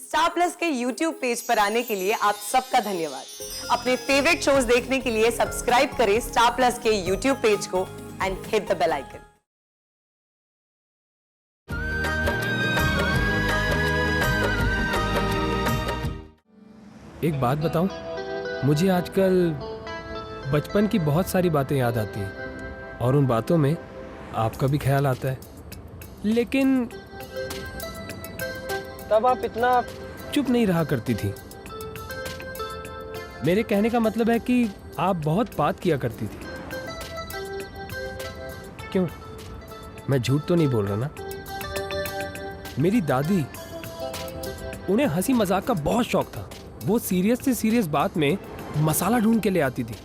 Star plus के YouTube page पर आने के लिए आप सबका धन्यवाद। अपने फेवरेट शोज देखने के लिए सब्सक्राइब करें स्टार प्लस के YouTube पेज को and hit the bell icon. एक बात बताऊं, मुझे आजकल बचपन की बहुत सारी बातें याद आती हैं और उन बातों में आपका भी ख्याल आता है, लेकिन तब आप इतना चुप नहीं रहा करती थी। मेरे कहने का मतलब है कि आप बहुत बात किया करती थी। क्यों? मैं झूठ तो नहीं बोल रहा ना? मेरी दादी, उन्हें हंसी मजाक का बहुत शौक था। वो सीरियस से सीरियस बात में मसाला ढूंढ के ले आती थी।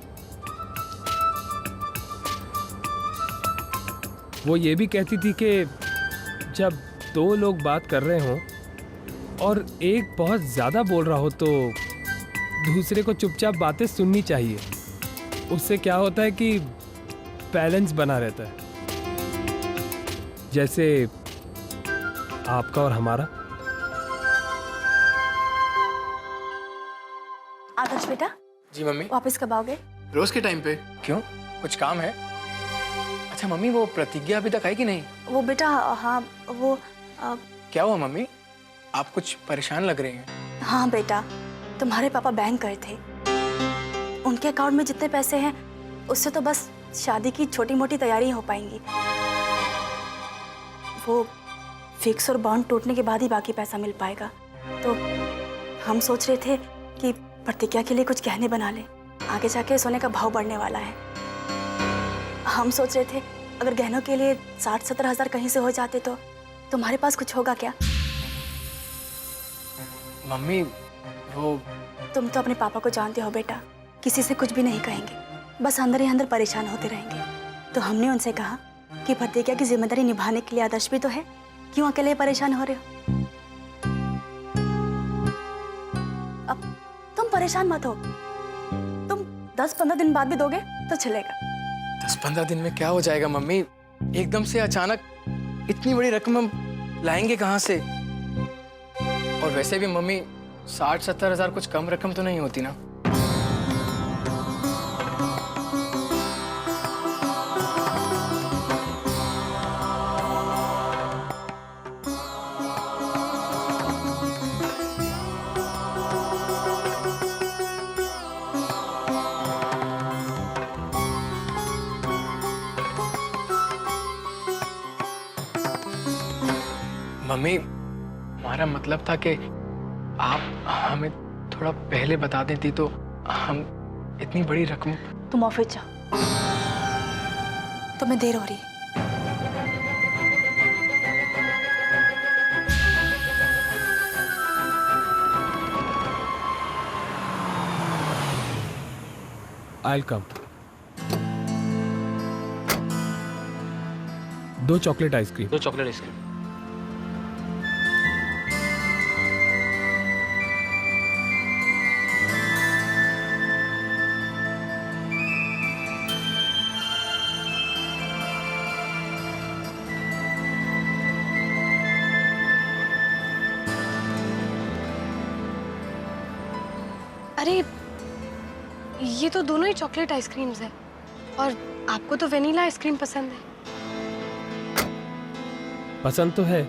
वो ये भी कहती थी कि जब दो लोग बात कर रहे हों और एक बहुत ज़्यादा बोल रहा हो तो दूसरे को चुपचाप बातें सुननी चाहिए। उससे क्या होता है कि बैलेंस बना रहता है, जैसे आपका और हमारा। आदर्श बेटा। जी मम्मी। वापस कब आओगे? रोज के टाइम पे। क्यों, कुछ काम है? अच्छा मम्मी, वो प्रतिज्ञा अभी तक आई कि नहीं? वो बेटा, हाँ वो क्या हुआ मम्मी, आप कुछ परेशान लग रहे हैं? हाँ बेटा, तुम्हारे पापा बैंक गए थे। उनके अकाउंट में जितने पैसे हैं उससे तो बस शादी की छोटी मोटी तैयारी हो पाएंगी। वो फिक्स और बॉन्ड टूटने के बाद ही बाकी पैसा मिल पाएगा। तो हम सोच रहे थे कि प्रतिज्ञा के लिए कुछ गहने बना लें। आगे जाके सोने का भाव बढ़ने वाला है। हम सोच रहे थे अगर गहनों के लिए 60-70 हज़ार कहीं से हो जाते तो तुम्हारे पास कुछ होगा क्या? मम्मी वो तुम तो अपने पापा को जानते हो बेटा, किसी से कुछ भी नहीं कहेंगे, बस अंदर ही अंदर परेशान होते रहेंगे। तो हमने उनसे कहा कि प्रतिज्ञा की जिम्मेदारी निभाने के लिए आदर्श भी तो है, क्यों अकेले परेशान हो रहे हो? अब तुम परेशान मत हो, तुम 10-15 दिन बाद भी दोगे तो चलेगा। 10-15 दिन में क्या हो जाएगा मम्मी? एकदम से अचानक इतनी बड़ी रकम हम लाएंगे कहाँ से? और वैसे भी मम्मी 60-70 हज़ार कुछ कम रकम तो नहीं होती ना। मम्मी, हमारा मतलब था कि आप हमें थोड़ा पहले बता देती तो हम इतनी बड़ी रकम। तुम ऑफिस जाओ, तुम्हें देर हो रही है। I'll come. 2 chocolate ice cream. 2 chocolate ice cream. अरे ये तो दोनों ही चॉकलेट आइसक्रीम्स हैं और आपको तो वेनिला आइसक्रीम पसंद है। पसंद तो है,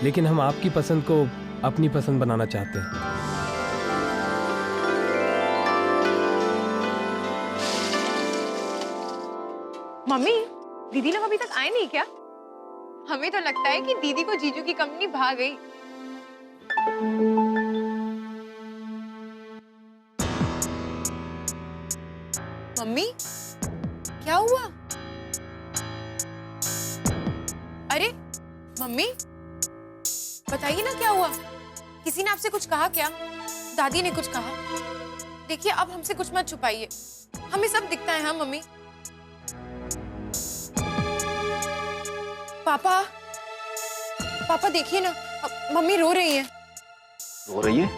लेकिन हम आपकी पसंद को अपनी पसंद बनाना चाहते हैं। मम्मी, दीदी लोग अभी तक आए नहीं क्या? हमें तो लगता है कि दीदी को जीजू की कंपनी भा गई। मम्मी, क्या हुआ? अरे मम्मी, बताइए ना क्या हुआ? किसी ने आपसे कुछ कहा क्या? दादी ने कुछ कहा? देखिए अब हमसे कुछ मत छुपाइए, हमें सब दिखता है। हाँ मम्मी। पापा, पापा देखिए ना, मम्मी रो रही है। रो रही है?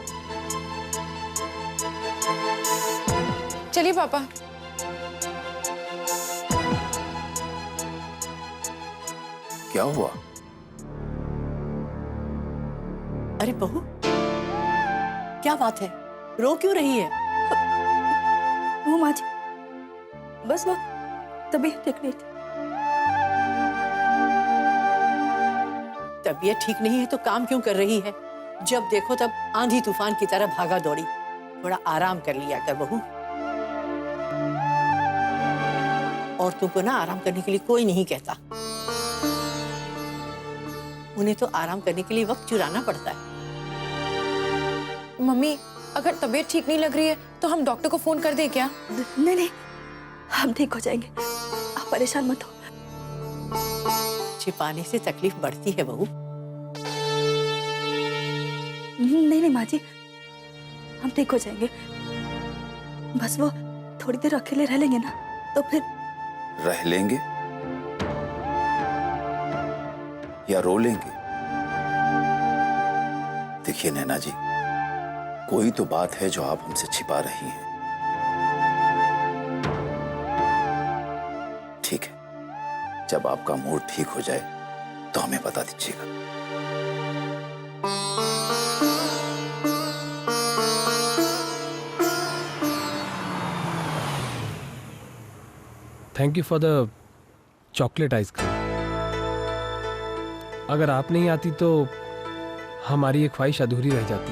चलिए पापा। क्या हुआ? अरे बहू, क्या बात है, रो क्यों रही है? वो माँ जी, बस वो तबीयत ठीक नहीं थी। तबीयत ठीक नहीं है तो काम क्यों कर रही है? जब देखो तब आंधी तूफान की तरह भागा दौड़ी। थोड़ा आराम कर लिया कर बहू। औरतों को ना आराम करने के लिए कोई नहीं कहता, उन्हें तो आराम करने के लिए वक्त चुराना पड़ता है। मम्मी, अगर तबीयत ठीक नहीं लग रही है तो हम डॉक्टर को फोन कर दें क्या? नहीं नहीं, हम ठीक हो जाएंगे, आप परेशान मत हो। छिपाने से तकलीफ बढ़ती है बहू। नहीं नहीं माँ जी, हम ठीक हो जाएंगे। बस वो थोड़ी देर अकेले रह लेंगे ना, तो फिर रह लेंगे या रो लेंगे? देखिए नैना जी, कोई तो बात है जो आप हमसे छिपा रही हैं। ठीक है, जब आपका मूड ठीक हो जाए तो हमें बता दीजिएगा। Thank you for the chocolate ice cream. अगर आप नहीं आती तो हमारी एक ख्वाहिश अधूरी रह जाती।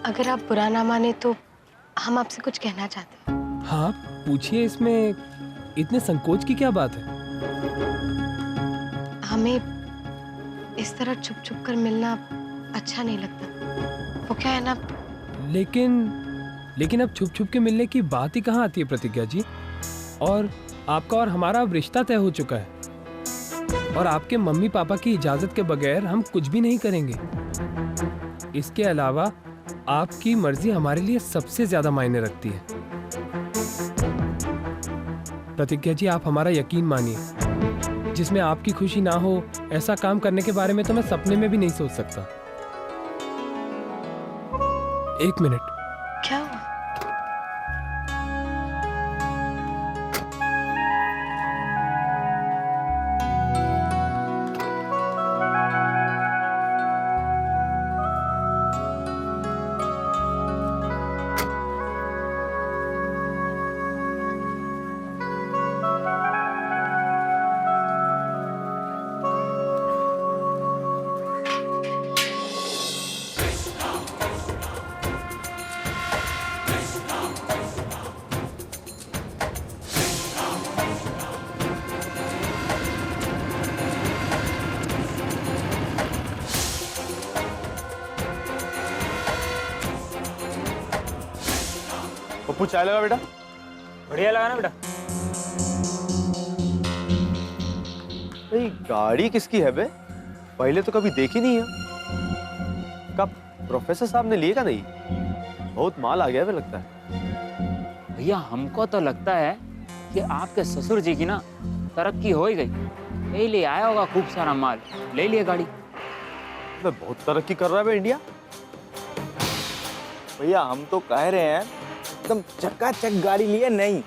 अगर आप बुरा ना माने तो हम आपसे कुछ कहना चाहते हैं। हाँ पूछिए, इसमें इतने संकोच की क्या बात है? हमें इस तरह छुप छुप कर मिलना अच्छा नहीं लगता। वो क्या है ना, लेकिन अब छुप छुप के मिलने की बात ही कहाँ आती है प्रतिज्ञा जी। और आपका और हमारा अब रिश्ता तय हो चुका है, और आपके मम्मी पापा की इजाजत के बगैर हम कुछ भी नहीं करेंगे। इसके अलावा आपकी मर्जी हमारे लिए सबसे ज्यादा मायने रखती है। प्रतिज्ञा जी, आप हमारा यकीन मानिए, जिसमें आपकी खुशी ना हो ऐसा काम करने के बारे में तो मैं सपने में भी नहीं सोच सकता। एक मिनट। क्या हुआ? पप्पू चाय लगा बेटा। बढ़िया लगा ना बेटा। भाई गाड़ी किसकी है बे? पहले तो कभी देखी नहीं है। कब प्रोफेसर साहब ने लिए का नहीं? बहुत माल आ गया है लगता है। भैया हमको तो लगता है कि आपके ससुर जी की ना तरक्की हो ही गई, यही ले आया होगा खूब सारा माल, ले लिया गाड़ी। बहुत तरक्की कर रहा है बे इंडिया। भैया हम तो कह रहे हैं एकदम चकाचक गाड़ी लिए नहीं।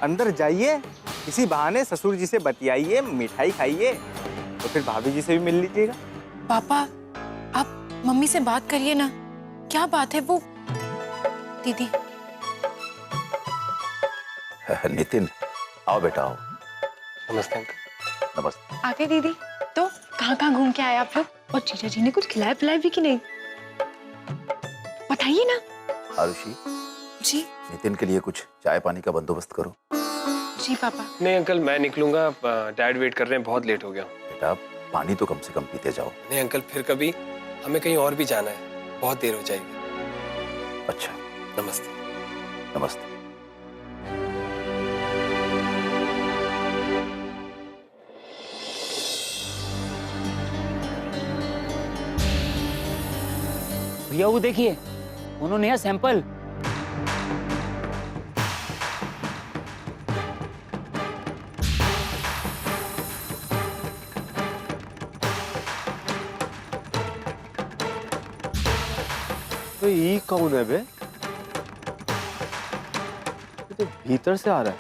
अंदर जाइए, इसी बहाने ससुर जी से बतियाइए, मिठाई खाइए, तो फिर भाभी जी से भी मिल लीजिएगा। पापा, आप मम्मी से बात करिए ना, क्या बात है वो? दीदी। नितिन, आओ बेटा आओ। नमस्ते अंकल। नमस्ते। आते दीदी। तो कहाँ घूम के आए आप लोग? और जीजा जी ने कुछ खिलाया पिलाया भी कि नहीं? बताइए ना। आरुषि जी। नितिन के लिए कुछ चाय पानी का बंदोबस्त करो। जी पापा। नहीं अंकल, मैं निकलूंगा, डैड वेट कर रहे हैं, बहुत लेट हो गया। बेटा पानी तो कम से कम पीते जाओ। नहीं अंकल, फिर कभी हमें कहीं और भी जाना है, बहुत देर हो जाएगी। अच्छा। नमस्ते। नमस्ते। भैया वो देखिए, उन्होंने यह सैंपल। तो ये कौन है बे? ये तो भीतर से आ रहा है।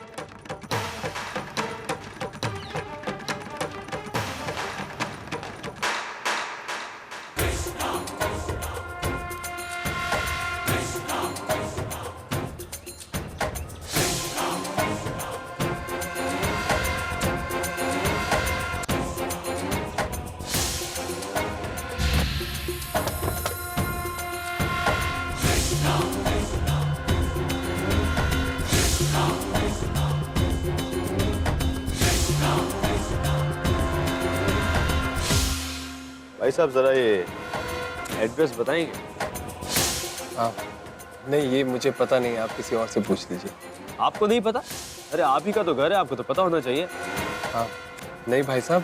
भाई साहब जरा ये एड्रेस बताएंगे? हाँ नहीं, ये मुझे पता नहीं, आप किसी और से पूछ लीजिए। आपको नहीं पता? अरे आप ही का तो घर है, आपको तो पता होना चाहिए। हाँ नहीं भाई साहब,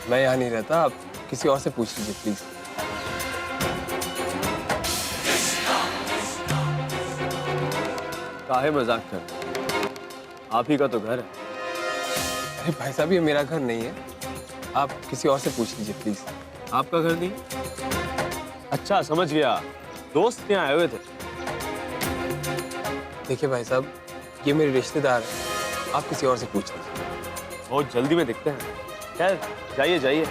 मैं यहाँ नहीं रहता, आप किसी और से पूछ लीजिए प्लीज। काहे मजाक कर, आप ही का तो घर है। अरे भाई साहब, ये मेरा घर नहीं है, आप किसी और से पूछ लीजिए प्लीज। आपका घर नहीं? अच्छा समझ गया, दोस्त यहाँ आए हुए थे। देखिए भाई साहब, ये मेरे रिश्तेदार हैं, आप किसी और से पूछ लीजिए। बहुत जल्दी में दिखते हैं। खैर जाइए जाइए,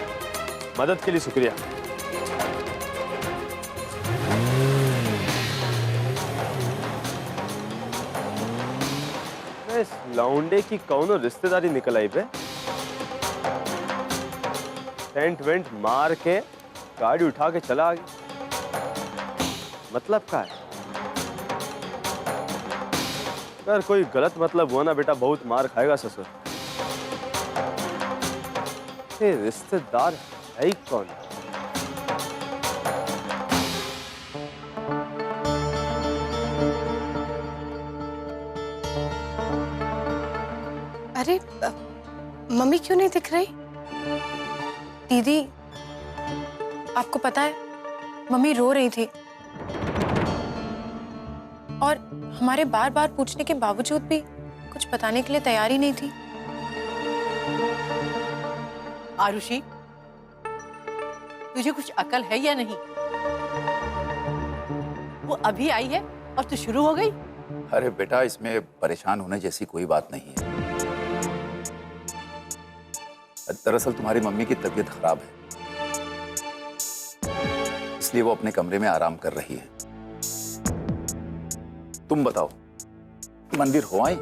मदद के लिए शुक्रिया। इस लौंडे की कौनो रिश्तेदारी निकल आई पे। टेंट वेंट मार के गाड़ी उठा के चला आ गया। मतलब क्या है? अगर कोई गलत मतलब हुआ ना बेटा, बहुत मार खाएगा ससुर। ये रिश्तेदार है ही कौन? अरे मम्मी क्यों नहीं दिख रही? दीदी, आपको पता है मम्मी रो रही थी और हमारे बार बार पूछने के बावजूद भी कुछ बताने के लिए तैयार ही नहीं थी। आरुषि, तुझे कुछ अकल है या नहीं? वो अभी आई है और तू शुरू हो गई। अरे बेटा, इसमें परेशान होने जैसी कोई बात नहीं है। दरअसल तुम्हारी मम्मी की तबीयत खराब है, इसलिए वो अपने कमरे में आराम कर रही है। तुम बताओ, मंदिर हो आई?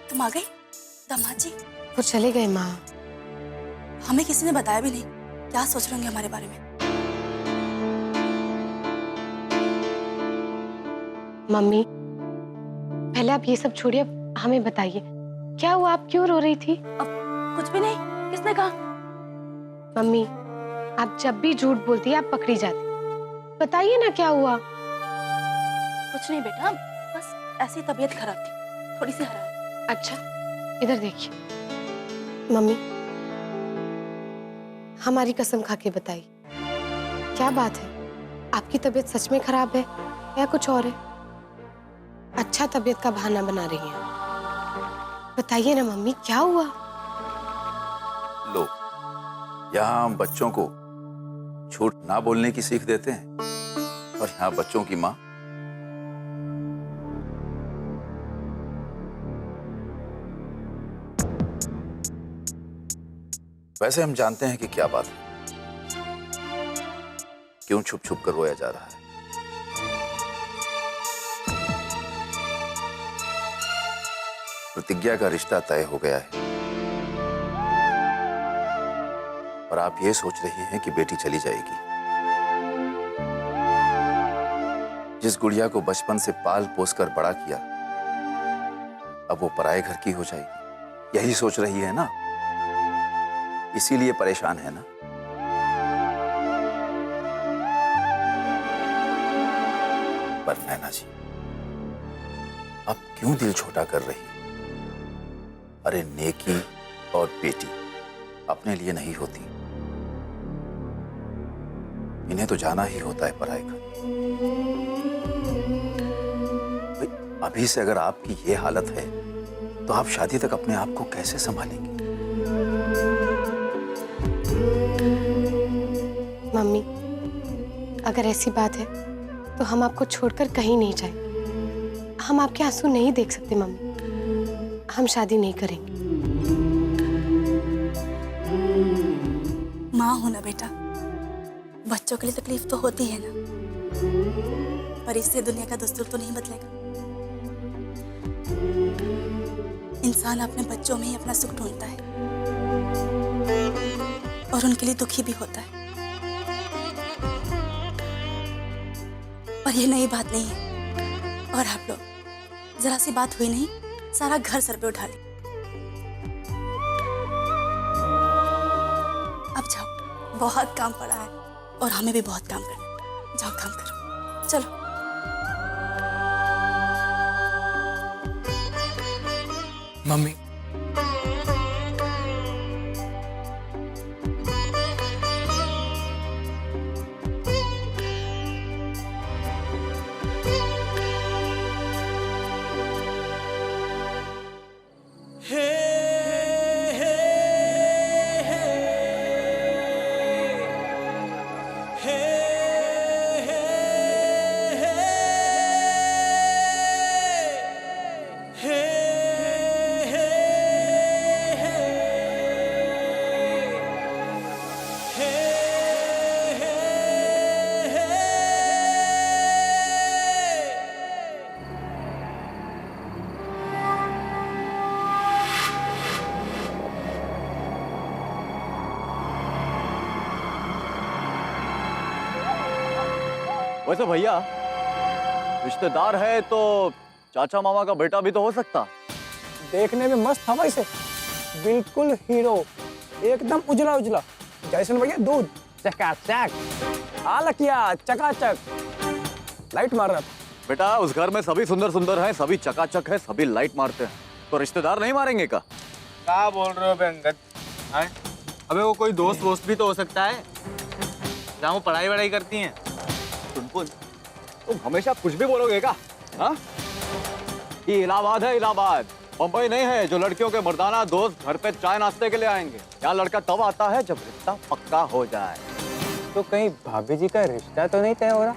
तुम आ गई दामाद जी? वो चले गए माँ। हमें किसी ने बताया भी नहीं, क्या सोच रहे होंगे हमारे बारे में? मम्मी पहले आप ये सब छोड़िए, अब हमें बताइए क्या हुआ, आप क्यों रो रही थी? अब कुछ भी नहीं, किसने कहा? मम्मी आप जब भी झूठ बोलती है आप पकड़ी जाती, बताइए ना क्या हुआ। कुछ नहीं बेटा, बस ऐसी तबीयत खराब थी, थोड़ी सी हरारत। अच्छा इधर देखिए मम्मी, हमारी कसम खा के बताइए क्या बात है, आपकी तबीयत सच में खराब है या कुछ और है? अच्छा तबीयत का बहाना बना रही हैं, बताइए ना मम्मी क्या हुआ? लो, यहाँ हम बच्चों को झूठ ना बोलने की सीख देते हैं और यहाँ बच्चों की माँ वैसे हम जानते हैं कि क्या बात है, क्यों छुप छुप कर रोया जा रहा है। प्रतिज्ञा का रिश्ता तय हो गया है और आप ये सोच रही हैं कि बेटी चली जाएगी। जिस गुड़िया को बचपन से पाल पोस कर बड़ा किया, अब वो पराये घर की हो जाएगी, यही सोच रही है ना? इसीलिए परेशान है ना? पर नैना जी, अब क्यों दिल छोटा कर रही है? अरे नेकी और बेटी अपने लिए नहीं होती, इन्हें तो जाना ही होता है पराये घर। अभी से अगर आपकी ये हालत है तो आप शादी तक अपने आप को कैसे संभालेंगे? मम्मी अगर ऐसी बात है तो हम आपको छोड़कर कहीं नहीं जाएंगे, हम आपके आंसू नहीं देख सकते मम्मी, हम शादी नहीं करेंगे। माँ हो ना बेटा, बच्चों के लिए तकलीफ तो होती है ना, पर इससे दुनिया का दस्तूर तो नहीं बदलेगा। इंसान अपने बच्चों में ही अपना सुख ढूंढता है। और उनके लिए दुखी भी होता है। पर ये नई बात नहीं है। और आप लोग जरा सी बात हुई नहीं, सारा घर सर पे उठा ली। अब जाओ, बहुत काम पड़ा है और हमें भी बहुत काम करना है। जाओ काम करो, चलो। मम्मी, वैसे भैया, रिश्तेदार है तो चाचा मामा का बेटा भी तो हो सकता। देखने में मस्त था वैसे, बिल्कुल हीरो, एकदम उजला उजला, जैसन भैया दूध, चकाचक, आलकिया चकाचक, लाइट मार रहा था। बेटा उस घर में सभी सुंदर सुंदर हैं, सभी चकाचक है, सभी लाइट मारते हैं, तो रिश्तेदार नहीं मारेंगे का? क्या बोल रहे हो अंगद? अबे वो कोई दोस्त वोस्त भी तो हो सकता है, जहाँ वो पढ़ाई वढ़ाई करती हैं। टुनटुन, तुम हमेशा कुछ भी बोलोगे का? हाँ? ये इलाहाबाद है, इलाहाबाद, बम्बई नहीं है जो लड़कियों के मर्दाना दोस्त घर पे चाय नाश्ते के लिए आएंगे। यहाँ लड़का तब आता है जब रिश्ता पक्का हो जाए। तो कहीं भाभी जी का रिश्ता तो नहीं तय हो रहा?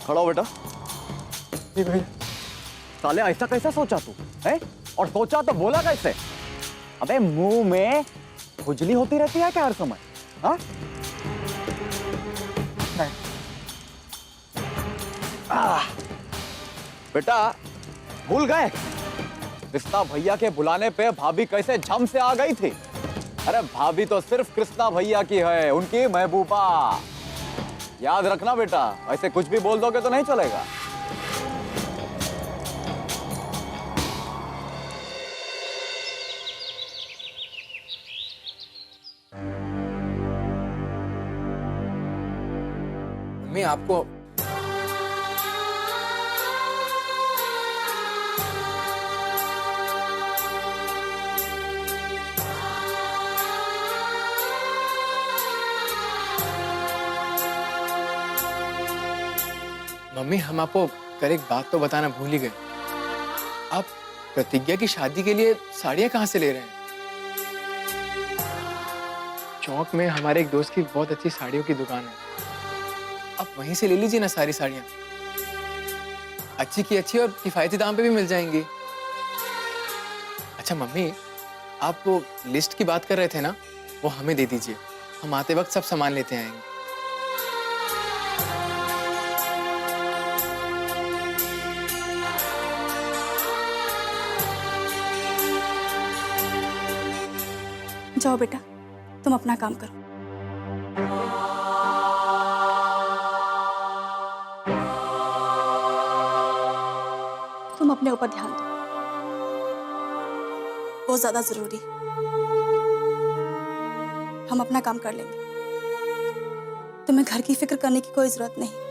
खड़ा हो बेटा। जी भैया। साले ऐसा कैसा सोचा तू है? और सोचा तो बोला कैसे? अबे मुंह में खुजली होती रहती है क्या हर समय? हाँ? बेटा भूल गए कृष्णा भैया के बुलाने पे भाभी कैसे झम से आ गई थी? अरे भाभी तो सिर्फ कृष्णा भैया की है, उनकी महबूबा। याद रखना बेटा, ऐसे कुछ भी बोल दोगे तो नहीं चलेगा। मैं आपको मम्मी, हम आपको कल एक बात तो बताना भूल ही गए। आप प्रतिज्ञा की शादी के लिए साड़ियाँ कहाँ से ले रहे हैं? चौक में हमारे एक दोस्त की बहुत अच्छी साड़ियों की दुकान है, आप वहीं से ले लीजिए ना सारी साड़ियाँ। अच्छी की अच्छी और किफायती दाम पे भी मिल जाएंगी। अच्छा मम्मी, आप वो लिस्ट की बात कर रहे थे ना, वो हमें दे दीजिए, हम आते वक्त सब सामान लेते आएंगे। जाओ बेटा, तुम अपना काम करो। तुम अपने ऊपर ध्यान दो, बहुत ज्यादा जरूरी। हम अपना काम कर लेंगे, तुम्हें घर की फिक्र करने की कोई जरूरत नहीं।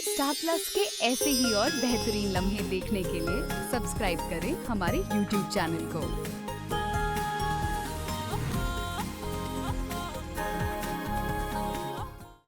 स्टार प्लस के ऐसे ही और बेहतरीन लम्हे देखने के लिए सब्सक्राइब करें हमारे YouTube चैनल को।